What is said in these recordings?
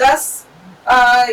10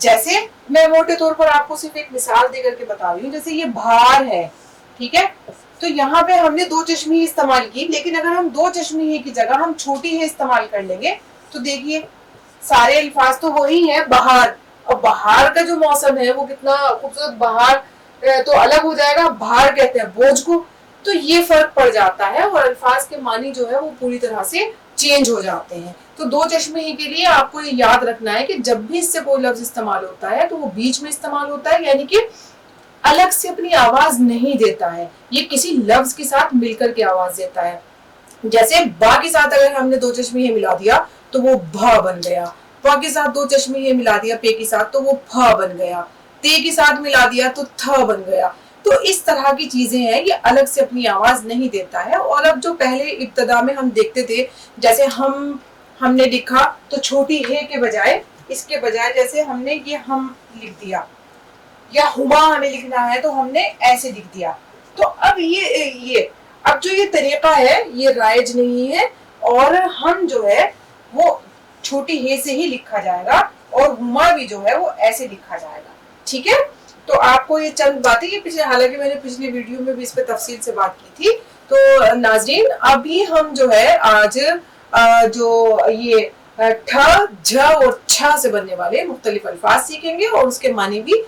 جیسے میں موٹے طور پر آپ کو صرف ایک مثال دے کر کے بتا رہی ہوں، جیسے یہ بہار ہے، ٹھیک ہے، تو یہاں پہ ہم نے دو چشمی استعمال کی، لیکن اگر ہم دو چشمی کی جگہ ہم چھوٹی ہے استعمال کر لیں گے تو دیکھیے سارے الفاظ تو وہی ہیں بہار، اور بہار کا جو موسم ہے وہ کتنا خوبصورت، بہار تو الگ ہو جائے گا، بہار کہتے ہیں بوجھ کو، تو یہ فرق پڑ جاتا ہے اور الفاظ کے معنی جو ہے وہ پوری طرح سے چینج ہو جاتے ہیں۔ تو دو چشمے ہی کے لیے آپ کو یہ یاد رکھنا ہے کہ جب بھی اس سے کوئی لفظ استعمال ہوتا ہے تو وہ بیچ میں استعمال ہوتا ہے، یعنی کہ الگ سے اپنی آواز نہیں دیتا ہے، یہ کسی لفظ کے ساتھ مل کر کے آواز دیتا ہے۔ جیسے با کے ساتھ اگر ہم نے دو چشمے یہ ملا دیا تو وہ بھا بن گیا، پا کے ساتھ دو چشمے یہ ملا دیا پے کے ساتھ تو وہ پھا بن گیا، تے کے ساتھ ملا دیا تو تھا بن گیا۔ تو اس طرح کی چیزیں ہیں، یہ الگ سے اپنی آواز نہیں دیتا ہے۔ اور اب جو پہلے ابتدا میں ہم دیکھتے تھے، جیسے ہم نے لکھا تو چھوٹی ہے کے بجائے، اس کے بجائے جیسے ہم نے یہ ہم لکھ دیا، یا ہما ہمیں لکھنا ہے تو ہم نے ایسے لکھ دیا، تو اب اب جو یہ طریقہ ہے یہ رائج نہیں ہے، اور ہم جو ہے وہ چھوٹی ہے سے ہی لکھا جائے گا، اور ہما بھی جو ہے وہ ایسے لکھا جائے گا، ٹھیک ہے۔ تو آپ کو یہ چند باتیں، یہ پچھلے، حالانکہ میں نے پچھلی ویڈیو میں بھی اس پہ تفصیل سے بات کی تھی، تو ناظرین ابھی ہم جو ہے آج جو یہ ٹھ، جھ اور چھا سے بننے والے مختلف الفاظ سیکھیں گے اور اس کے معنی بھی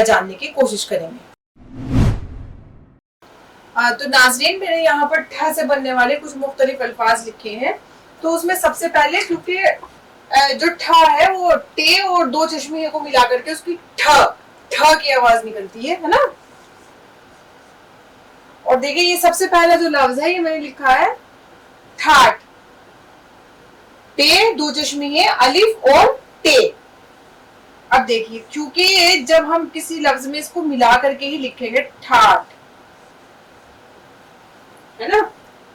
جاننے کی کوشش کریں گے۔ تو ناظرین میں نے یہاں پر ٹھ سے بننے والے کچھ مختلف الفاظ لکھے ہیں، تو اس میں سب سے پہلے، کیونکہ جو ٹھ ہے وہ ٹے اور دو چشمے کو ملا کر کے اس کی ٹھ کی آواز نکلتی ہے نا۔ اور دیکھیں یہ سب سے پہلا جو لفظ ہے یہ میں نے لکھا ہے ٹھاٹ، ٹے دو چشمے ہے الف اور ٹے۔ اب دیکھیے کیونکہ جب ہم کسی لفظ میں اس کو ملا کر کے ہی لکھیں گے ٹھاٹ، ہے نا۔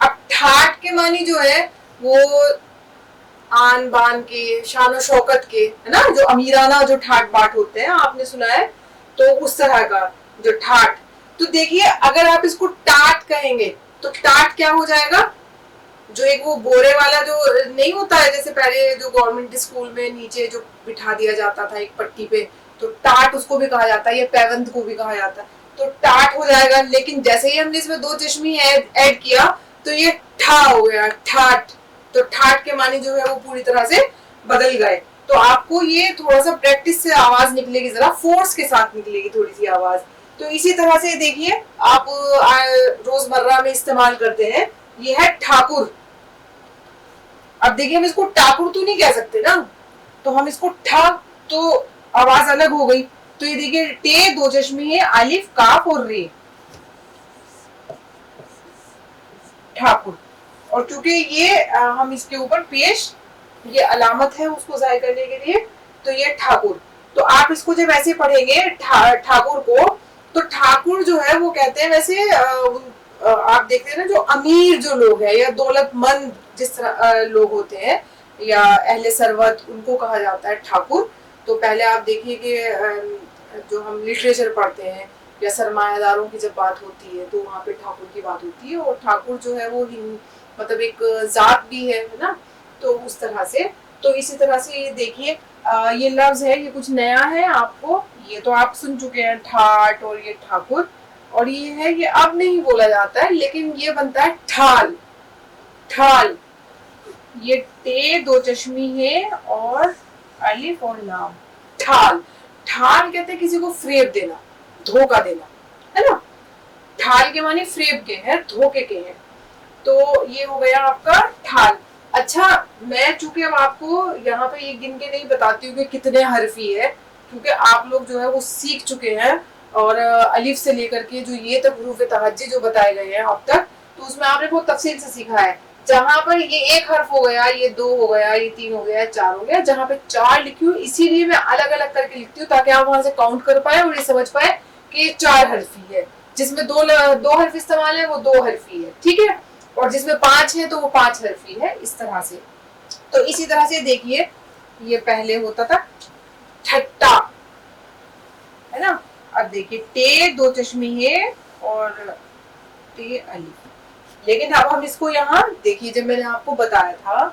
اب ٹھاٹ کے معنی جو ہے وہ آن بان کے، شان و شوکت کے، ہے نا، جو امیرانہ جو ٹھاٹ باٹ ہوتے ہیں آپ نے سنا ہے، تو اس طرح کا جو ٹھاٹ۔ تو دیکھیے اگر آپ اس کو ٹاٹ کہیں گے تو ٹاٹ کیا ہو جائے گا، جو ایک وہ بورے والا جو نہیں ہوتا ہے، جیسے پہلے جو گورنمنٹ اسکول میں نیچے جو بٹھا دیا جاتا تھا ایک پٹی پہ، تو ٹاٹ اس کو بھی کہا جاتا ہے، یا پیوند کو بھی کہا جاتا ہے، تو ٹاٹ ہو جائے گا۔ لیکن جیسے ہی ہم نے اس میں دو چشمی ایڈ کیا تو یہ ٹھا ہو گیا، ٹھاٹ، تو ٹھاٹ کے معنی جو ہے وہ پوری طرح سے بدل گئے۔ تو آپ کو یہ تھوڑا سا پریکٹس سے آواز نکلے گی، ذرا فورس کے ساتھ نکلے گی تھوڑی سی آواز۔ تو اسی طرح سے دیکھیے آپ روزمرہ میں استعمال کرتے ہیں، یہ ہے ٹھاکر۔ اب دیکھیے ہم اس کو ٹاکر تو نہیں کہہ سکتے نا، تو ہم اس کو ٹھا، تو آواز الگ ہو گئی۔ تو یہ دیکھیے ٹے دو چشمی ہے الف کاف اور رے، ٹھاکر۔ اور چونکہ یہ ہم اس کے اوپر پیش، یہ علامت ہے اس کو ظاہر کرنے کے لیے، تو یہ ٹھاکر۔ تو آپ اس کو جب ایسے پڑھیں گے ٹھاکر کو، تو ٹھاکر جو ہے وہ کہتے ہیں، ویسے آپ دیکھتے ہیں نا جو امیر جو لوگ ہیں یا دولت مند جس طرح لوگ ہوتے ہیں یا اہل ثروت، ان کو کہا جاتا ہے ٹھاکر۔ تو پہلے آپ دیکھیے کہ جو ہم لٹریچر پڑھتے ہیں یا سرمایہ داروں کی جب بات ہوتی ہے تو وہاں پہ ٹھاکر کی بات ہوتی ہے، اور ٹھاکر جو ہے وہ مطلب ایک ذات بھی ہے نا، تو اس طرح سے۔ تو اسی طرح سے یہ دیکھیے یہ لفظ ہے، یہ کچھ نیا ہے آپ کو، یہ تو آپ سن چکے ہیں ٹھاٹ اور یہ ٹھاکر، اور یہ ہے یہ اب نہیں بولا جاتا ہے، لیکن یہ بنتا ہے ٹھال، ٹھال۔ یہ ٹے دو چشمی ہے اور الف اور لام، ٹھال۔ ٹھال کہتے ہیں کسی کو فریب دینا، دھوکہ دینا، ہے نا۔ ٹھال کے معنی فریب کے ہیں، دھوکے کے ہیں۔ تو یہ ہو گیا آپ کا ٹھال۔ اچھا میں چونکہ اب آپ کو یہاں پہ یہ گن کے نہیں بتاتی ہوں کہ کتنے حرفی ہے، کیونکہ آپ لوگ جو ہے وہ سیکھ چکے ہیں، اور الف سے لے کر کے جو یہ تک حروف تہجی جو بتائے گئے ہیں اب تک، تو اس میں آپ نے بہت تفصیل سے سیکھا ہے۔ جہاں پر یہ ایک حرف ہو گیا، یہ دو ہو گیا، یہ تین ہو گیا، چار ہو گیا، جہاں پہ چار لکھی ہوں اسی لیے میں الگ الگ کر کے لکھتی ہوں تاکہ آپ وہاں سے کاؤنٹ کر پائے اور یہ سمجھ پائے کہ یہ چار حرفی ہے، جس میں دو حرف استعمال ہے وہ دو حرفی ہے، ٹھیک ہے، اور جس میں پانچ ہے تو وہ پانچ حرفی ہے، اس طرح سے۔ تو اسی طرح سے دیکھیے یہ پہلے ہوتا تھا ٹھٹا، ہے نا۔ اب دیکھیے ٹے دو چشمی ہے اور ٹے الف، لیکن اب ہم اس کو یہاں دیکھیے، جب میں نے آپ کو بتایا تھا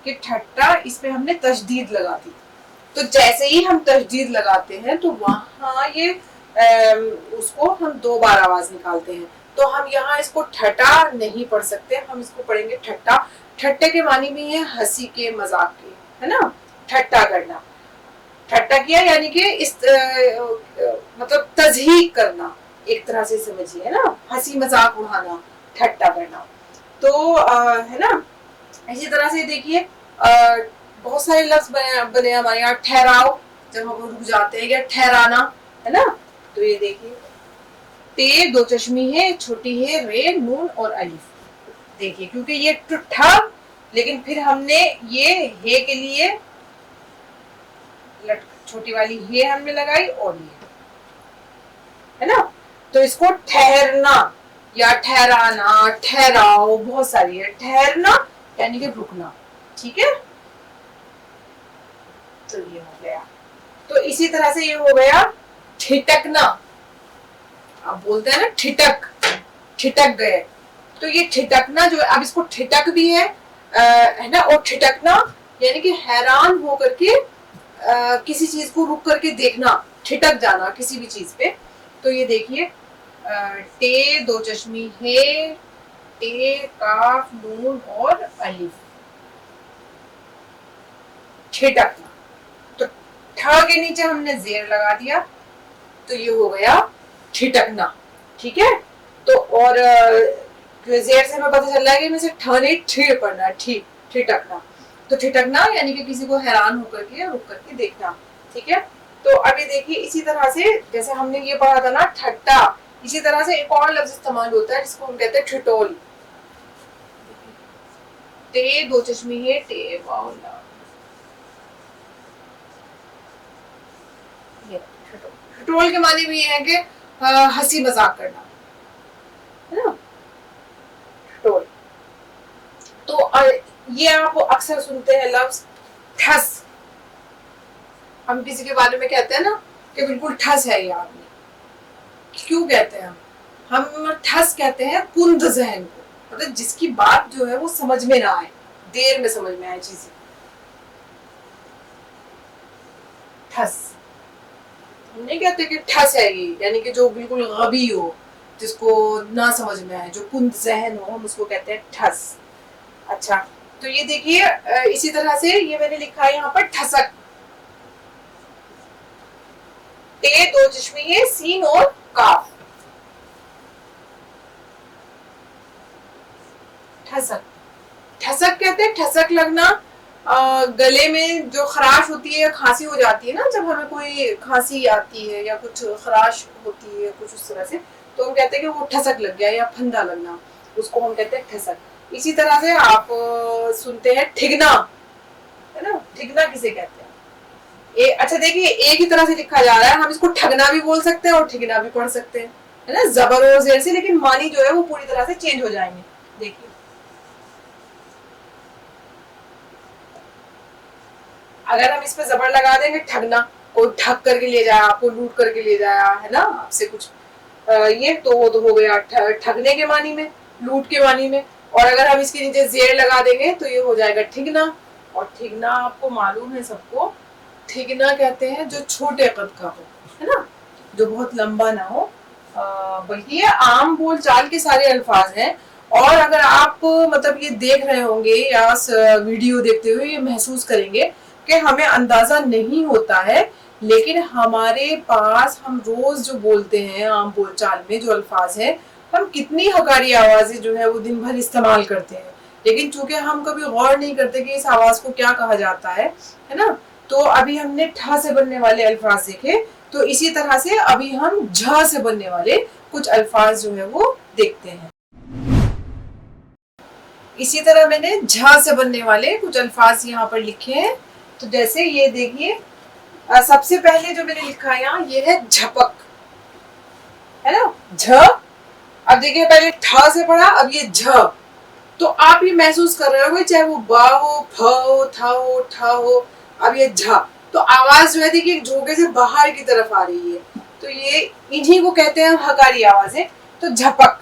کہ ٹھٹا، اس پہ ہم نے تشدید لگا دی، تو جیسے ہی ہم تشدید لگاتے ہیں تو وہاں یہ اس کو ہم 2 بار آواز نکالتے ہیں. تو ہم یہاں اس کو ٹھٹا نہیں پڑھ سکتے, ہم اس کو پڑھیں گے ٹھٹا. ٹھٹے کے معنی بھی ہے ہنسی کے, مذاق کے, ہے نا, ٹھٹا کرنا. ٹھٹا کیا یعنی کہ اس مطلب تضحیق کرنا, ایک طرح سے سمجھیے, ہے نا, ہنسی مذاق اڑانا, ٹھٹا کرنا. تو ہے نا, اسی طرح سے دیکھیے بہت سارے لفظ بنے ہمارے یہاں. ٹھہراؤ, جب ہم رک جاتے ہیں, یا ٹھہرانا, ہے نا. تو یہ دیکھیے تے 2 چشمی ہے, چھوٹی ہے, رے, نون اور الف. دیکھیے کیونکہ یہ ٹھا, لیکن پھر ہم نے یہ ہے کے لیے چھوٹی والی ہے ہم نے لگائی, اور یہ, ہے نا. تو اس کو ٹھہرنا یا ٹھہرانا, ٹھہراؤ, بہت ساری ہے. ٹھہرنا یعنی کہ رکنا, ٹھیک ہے. تو یہ ہو گیا. تو اسی طرح سے یہ ہو گیا ٹھٹکنا. آپ بولتے ہیں نا ٹھٹک, ٹھٹک گئے. تو یہ ٹھٹکنا جو ہے, اب اس کو ٹھٹک بھی ہے نا, اور ٹھٹکنا یعنی کہ حیران ہو کر کے کسی چیز کو رک کر کے دیکھنا, ٹھٹک جانا کسی بھی چیز پہ. تو یہ دیکھیے ٹے 2 چشمی ہے, ٹے, کاف, نون اور الف. ٹھٹکنا. تو ٹھا کے نیچے ہم نے زیر لگا دیا, تو یہ ہو گیا ٹھٹکنا, ٹھیک ہے. تو اور زیر سے ہمیں پتہ چل رہا ہے کہ میں سے ٹھ نہیں ٹھی پڑھنا ہے, ٹھی, ٹھٹکنا. تو ٹھٹکنا یعنی کہ کسی کو حیران ہو کر کے رک کر کے دیکھنا, ٹھیک ہے. تو ابھی دیکھیے اسی طرح سے جیسے ہم نے یہ پڑھا تھا نا ٹھٹا, اسی طرح سے ایک اور لفظ استعمال ہوتا ہے جس کو ہم کہتے ہیں ٹھٹول. ٹے 2 چشمی ہے, ٹے, واو, لا. ٹھٹول کے معنی بھی یہ ہے کہ ہنسی مذاق کرنا, ہے نا, ٹھٹول. تو یہ آپ اکثر سنتے ہیں لفظ ٹھس. ہم کسی کے بارے میں کہتے ہیں نا کہ بالکل ٹھس ہے یہ آدمی. کیوں کہتے ہیں ہم ٹھس کہتے ہیں کند ذہن کو, مطلب جس کی بات جو ہے وہ سمجھ میں نہ آئے, دیر میں سمجھ میں آئے چیزیں. ٹھس ہم نہیں کہتے کہ ٹھس ہے یہ, یعنی کہ جو بالکل غبی ہو, جس کو نہ سمجھ میں آئے, جو کند ذہن ہو, ہم اس کو کہتے ہیں ٹھس. اچھا, تو یہ دیکھیے اسی طرح سے یہ میں نے لکھا ہے یہاں پر ٹھسک. ٹے 2 چشمی ہے, سین اور کاف. ٹھسک, ٹھسک کہتے ہیں ٹھسک لگنا. گلے میں جو خراش ہوتی ہے یا کھانسی ہو جاتی ہے نا, جب ہمیں کوئی کھانسی آتی ہے یا کچھ خراش ہوتی ہے کچھ اس طرح سے, تو ہم کہتے ہیں کہ وہ ٹھسک لگ گیا یا پھندا لگنا, اس کو ہم کہتے ہیں ٹھسک. اسی طرح سے آپ سنتے ہیں ٹھگنا, ہے نا, ٹھگنا کسے کہتے ہیں. اچھا دیکھیے ایک ہی طرح سے لکھا جا رہا ہے, ہم اس کو ٹھگنا بھی بول سکتے ہیں اور ٹھگنا بھی پڑھ سکتے ہیں, ہے نا, زبر اور زیر سے, لیکن معنی جو ہے وہ پوری طرح سے چینج ہو جائیں گے. دیکھیے اگر ہم اس پہ زبر لگا دیں گے ٹھگنا, کوئی ٹھگ کر کے لے جایا, آپ کو لوٹ کر کے لے جایا, ہے نا, آپ سے کچھ یہ تو وہ تو ہو گیا ٹھگنے کے معنی میں, لوٹ کے معنی میں. اور اگر ہم اس کے نیچے زیر لگا دیں گے تو یہ ہو جائے گا ٹھگنا. اور ٹھگنا آپ کو معلوم ہے سب کو, ٹھگنا کہتے ہیں جو چھوٹے قد کا ہو, ہے نا, جو بہت لمبا نہ ہو. بلکہ یہ عام بول چال کے سارے الفاظ ہیں. اور اگر آپ مطلب یہ دیکھ رہے ہوں گے یا ویڈیو دیکھتے ہوئے یہ محسوس کریں گے کہ ہمیں اندازہ نہیں ہوتا ہے, لیکن ہمارے پاس ہم روز جو بولتے ہیں عام بول چال میں جو الفاظ ہیں, ہم کتنی حکاری آوازیں جو ہے وہ دن بھر استعمال کرتے ہیں, لیکن چونکہ ہم کبھی غور نہیں کرتے کہ اس آواز کو کیا کہا جاتا ہے نا. تو ابھی ہم نے ٹھا سے بننے والے الفاظ دیکھے, تو اسی طرح سے ابھی ہم جھا سے بننے والے کچھ الفاظ جو ہے وہ دیکھتے ہیں. اسی طرح میں نے جھا سے بننے والے کچھ الفاظ یہاں پر لکھے ہیں. تو جیسے یہ دیکھیے سب سے پہلے جو میں نے لکھا یہاں یہ ہے جھپک, ہے نا, جھ. اب دیکھیے پہلے ٹھا سے پڑھا, اب یہ جھ. تو آپ یہ محسوس کر رہے ہو گے چاہے وہ با ہو, پھ ہو, تھا ہو, ٹھا ہو, اب یہ جھا. تو آواز جو ہے دیکھیے جھوکے سے باہر کی طرف آ رہی ہے, تو یہ انہی کو کہتے ہیں حکاری آوازیں. تو جھپک.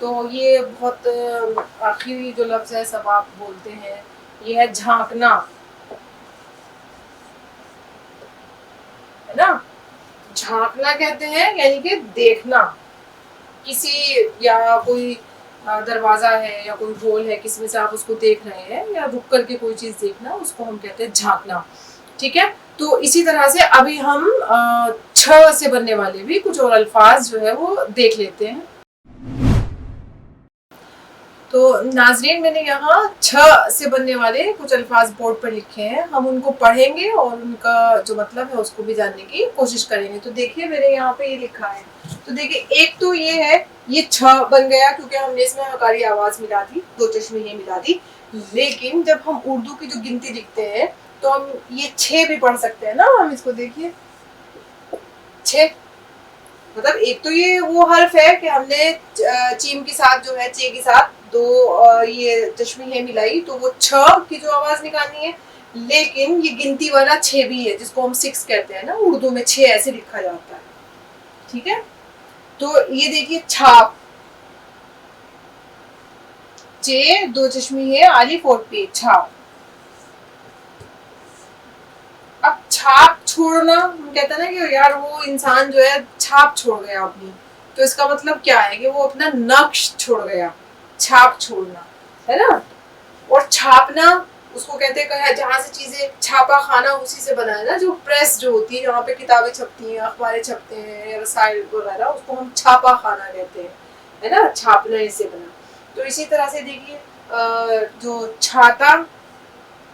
تو یہ بہت آخری جو لفظ ہے سب آپ بولتے ہیں، یہ ہے جھانکنا، ہے نا. جھانکنا کہتے ہیں یعنی کہ دیکھنا، کسی یا کوئی دروازہ ہے یا کوئی گول ہے کس میں سے آپ اس کو دیکھ رہے ہیں یا رک کر کے کوئی چیز دیکھنا، اس کو ہم کہتے ہیں جھانکنا. ٹھیک ہے. تو اسی طرح سے ابھی ہم چھ سے بننے والے بھی کچھ اور الفاظ جو ہے وہ دیکھ لیتے ہیں. تو ناظرین میں نے یہاں 6 سے بننے والے کچھ الفاظ بورڈ پر لکھے ہیں، ہم ان کو پڑھیں گے اور ان کا جو مطلب ہے اس کو بھی جاننے کی کوشش کریں گے. تو دیکھیے میرے یہاں پہ یہ لکھا ہے. تو دیکھیے ایک تو یہ ہے، یہ 6 بن گیا کیونکہ ہم نے اس میں ہکاری آواز ملا دی، 2 چشمے ملا دی. لیکن جب ہم اردو کی جو گنتی لکھتے ہیں تو ہم یہ 6 بھی پڑھ سکتے ہیں نا. ہم اس کو دیکھیے 6، مطلب ایک تو یہ وہ حرف ہے کہ ہم نے چیم کے ساتھ جو ہے چے کے ساتھ 2 یہ چشمی ہے ملائی تو وہ 6 کی جو آواز نکالنی ہے. لیکن یہ گنتی والا 6 بھی ہے جس کو ہم 6 کہتے ہیں نا، اردو میں 6 ایسے لکھا جاتا ہے. ٹھیک ہے. تو یہ دیکھیے چھاپ، چے 2 چشمی ہے الف اور پے، چھاپ. اب چھاپ چھوڑنا، ہم کہتے ہیں نا کہ یار وہ انسان جو ہے چھاپ چھوڑ گیا اپنی، تو اس کا مطلب کیا ہے کہ وہ اپنا نقش چھوڑ گیا. چھاپ چھوڑنا ہے نا. اور چھاپنا اس کو کہتے ہیں جہاں سے چیزیں چھاپا خانہ اسی سے بنا ہے نا، جو پریس جو ہوتی ہے جہاں پہ کتابیں چھپتی ہیں، اخباریں چھپتے ہیں، رسائل وغیرہ، اس کو ہم چھاپا خانہ کہتے ہیں، ہے نا. چھاپنا اس سے بنا. تو اسی طرح سے دیکھیے جو چھاتا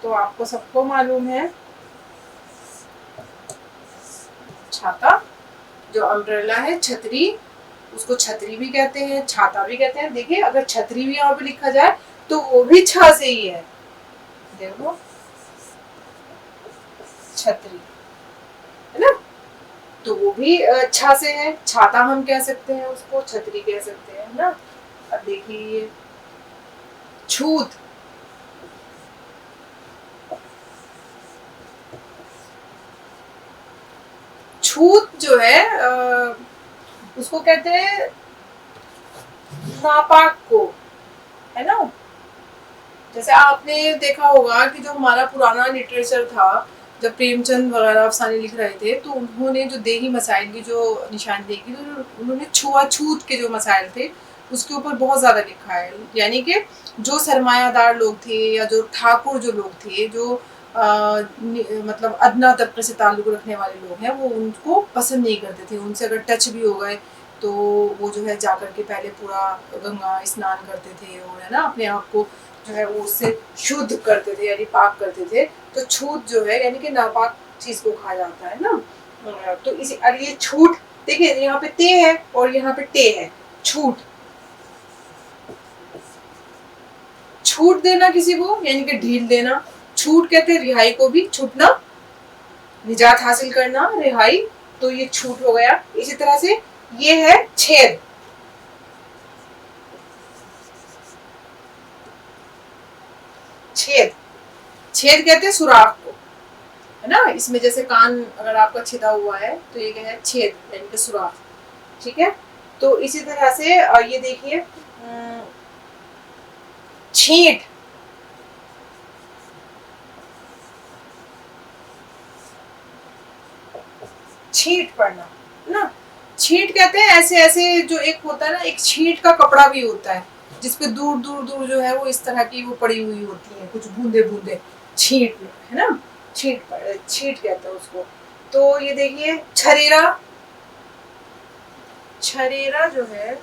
تو آپ کو سب کو معلوم ہے، چھاتا جو امبریلا ہے، چھتری، اس کو چھتری بھی کہتے ہیں، چھاتا بھی کہتے ہیں. دیکھیے اگر چھتری بھی یہاں پہ لکھا جائے تو وہ بھی چھا سے ہی ہے. دیکھو چھتری ہے نا، تو وہ بھی چھا سے ہے. چھاتا ہم کہہ سکتے ہیں، اس کو چھتری کہہ سکتے ہیں نا. اب دیکھیے چھوت، چھوت جو ہے اس کو کہتے ہیں ناپاک کو، ہے نا. جیسے آپ نے دیکھا ہوگا کہ جو ہمارا پرانا لٹریچر تھا، جب پریم چند وغیرہ افسانے لکھ رہے تھے تو انہوں نے جو دیہی مسائل کی جو نشاندہی کی تو انہوں نے چھوا چھوت کے جو مسائل تھے اس کے اوپر بہت زیادہ لکھا ہے. یعنی کہ جو سرمایہ دار لوگ تھے یا جو ٹھاکر جو لوگ تھے، جو مطلب ادنا طبقے سے تعلق رکھنے والے لوگ ہیں، وہ ان کو پسند نہیں کرتے تھے. ان سے اگر ٹچ بھی ہو گئے تو وہ جو ہے جا کر کے پہلے پورا گنگا اسنان کرتے تھے اور ہے نا اپنے آپ کو جو ہے وہ اس سے شدھ کرتے تھے یعنی پاک کرتے تھے. تو چھوت جو ہے یعنی کہ ناپاک چیز کو کھا جاتا ہے نا. تو اسی یہ چھوٹ دیکھیے یہاں پہ تے ہے اور یہاں پہ ٹے ہے. چھوٹ، چھوٹ دینا کسی کو یعنی کہ ڈھیل دینا. چھوٹ کہتے ہیں رہائی کو بھی، چھوٹنا نجات حاصل کرنا، رہائی، تو یہ چھوٹ ہو گیا. اسی طرح سے یہ ہے چھید، چھید، چھید کہتے ہیں سوراخ کو، ہے نا. اس میں جیسے کان اگر آپ کا چھدا ہوا ہے تو یہ کہتے ہیں چھید یعنی کہ سوراخ. ٹھیک ہے. تو اسی طرح سے یہ دیکھیے چھینٹ، چھینٹ پڑنا نا. چھینٹ کہتے ہیں ایسے ایسے جو ایک ہوتا ہے نا، ایک چھینٹ کا کپڑا بھی ہوتا ہے جس پہ دور دور دور جو ہے وہ اس طرح کی وہ پڑی ہوئی ہوتی ہیں کچھ بوندے بوندے، چھینٹ ہے نا. چھینٹ کہتے ہیں اس کو. تو یہ دیکھیے چھریرا، چھریرا جو ہے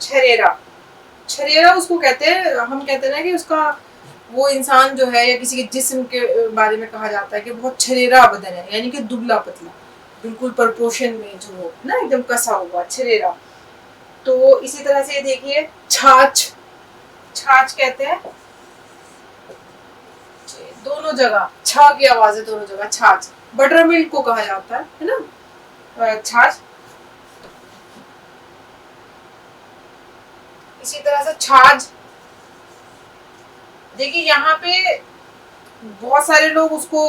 چھریرا، چھریرا اس کو کہتے ہیں، ہم کہتے ہیں نا کہ اس کا وہ انسان جو ہے یا کسی کے جسم کے بارے میں کہا جاتا ہے کہ بہت چھریرا بدن ہے یعنی کہ دبلا پتلا، بالکل پرپورشن میں جو ہو نا ایک دم کسا ہوا، چھریرا. تو اسی طرح سے دیکھیے چھاچھ، چھاچھ کہتے ہیں دونوں جگہ چھا کی آواز ہے دونوں جگہ. چھاچھ، بٹر ملک کو کہا جاتا ہے نا چھاچھ. اسی طرح سے چھاچھ، دیکھیے یہاں پہ بہت سارے لوگ اس کو